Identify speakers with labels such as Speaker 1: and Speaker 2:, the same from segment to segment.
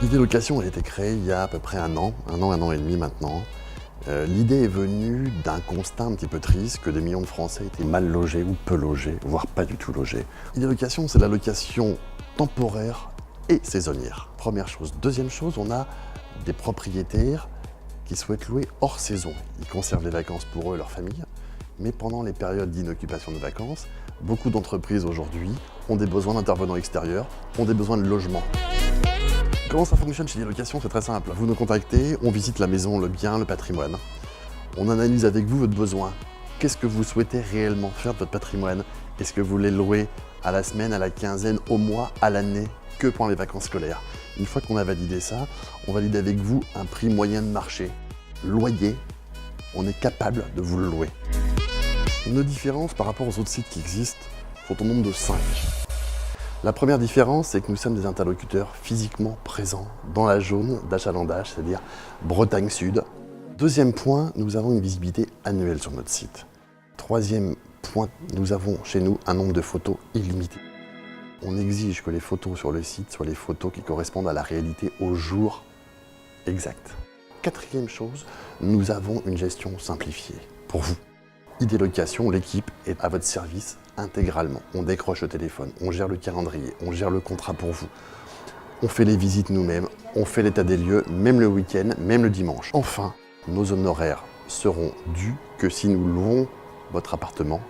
Speaker 1: Idée Location a été créée il y a à peu près un an et demi maintenant. L'idée est venue d'un constat un petit peu triste que des millions de Français étaient mal logés ou peu logés, voire pas du tout logés. Idée Location, c'est la location temporaire et saisonnière. Première chose. Deuxième chose, on a des propriétaires qui souhaitent louer hors saison. Ils conservent les vacances pour eux et leur famille, mais pendant les périodes d'inoccupation de vacances, beaucoup d'entreprises aujourd'hui ont des besoins d'intervenants extérieurs, ont des besoins de logement. Comment ça fonctionne chez Idée Location? C'est très simple. Vous nous contactez, on visite la maison, le bien, le patrimoine. On analyse avec vous votre besoin. Qu'est-ce que vous souhaitez réellement faire de votre patrimoine? Est-ce que vous voulez louer à la semaine, à la quinzaine, au mois, à l'année, que pendant les vacances scolaires? Une fois qu'on a validé ça, on valide avec vous un prix moyen de marché. Loyer, on est capable de vous le louer. Nos différences par rapport aux autres sites qui existent sont au nombre de 5. La première différence, c'est que nous sommes des interlocuteurs physiquement présents dans la zone d'achalandage, c'est-à-dire Bretagne Sud. Deuxième point, nous avons une visibilité annuelle sur notre site. Troisième point, nous avons chez nous un nombre de photos illimité. On exige que les photos sur le site soient les photos qui correspondent à la réalité au jour exact. Quatrième chose, nous avons une gestion simplifiée pour vous. Idée Location, l'équipe est à votre service intégralement. On décroche le téléphone, on gère le calendrier, on gère le contrat pour vous. On fait les visites nous-mêmes, on fait l'état des lieux, même le week-end, même le dimanche. Enfin, nos honoraires seront dus que si nous louons votre appartement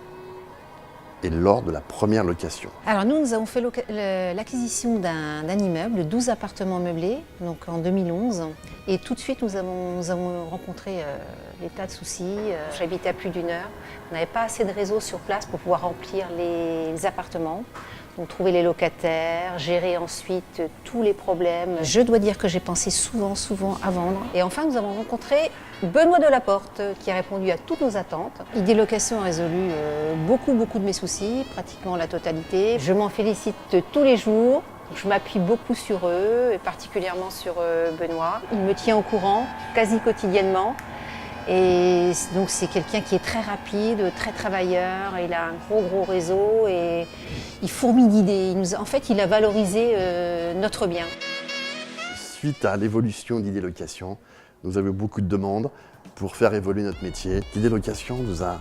Speaker 1: et lors de la première location.
Speaker 2: Alors nous avons fait l'acquisition d'un immeuble de 12 appartements meublés, donc en 2011. Et tout de suite, nous avons rencontré des tas de soucis. J'habitais à plus d'1 heure. On n'avait pas assez de réseau sur place pour pouvoir remplir les appartements. Donc trouver les locataires, gérer ensuite tous les problèmes. Je dois dire que j'ai pensé souvent à vendre. Et enfin, nous avons rencontré Benoît Delaporte qui a répondu à toutes nos attentes. Idée Location a résolu beaucoup de mes soucis, pratiquement la totalité. Je m'en félicite tous les jours. Je m'appuie beaucoup sur eux, et particulièrement sur Benoît. Il me tient au courant quasi quotidiennement. Et donc c'est quelqu'un qui est très rapide, très travailleur, il a un gros réseau et il fourmille d'idées. En fait, il a valorisé notre bien.
Speaker 1: Suite à l'évolution d'Idée Location, nous avons eu beaucoup de demandes pour faire évoluer notre métier. Idée Location nous a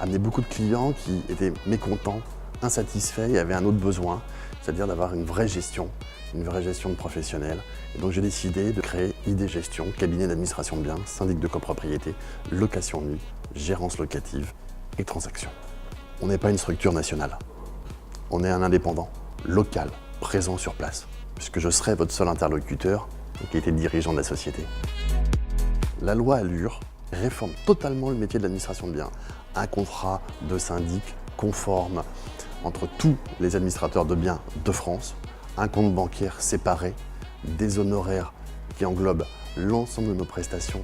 Speaker 1: amené beaucoup de clients qui étaient mécontents, insatisfaits et avaient un autre besoin, c'est-à-dire d'avoir une vraie gestion de professionnels. Et donc j'ai décidé de créer Idée Gestion, cabinet d'administration de biens, syndic de copropriété, location nue, gérance locative et transactions. On n'est pas une structure nationale. On est un indépendant, local, présent sur place, puisque je serai votre seul interlocuteur qui était dirigeant de la société. La loi Allure réforme totalement le métier de l'administration de biens. Un contrat de syndic conforme entre tous les administrateurs de biens de France, un compte bancaire séparé, des honoraires qui englobent l'ensemble de nos prestations.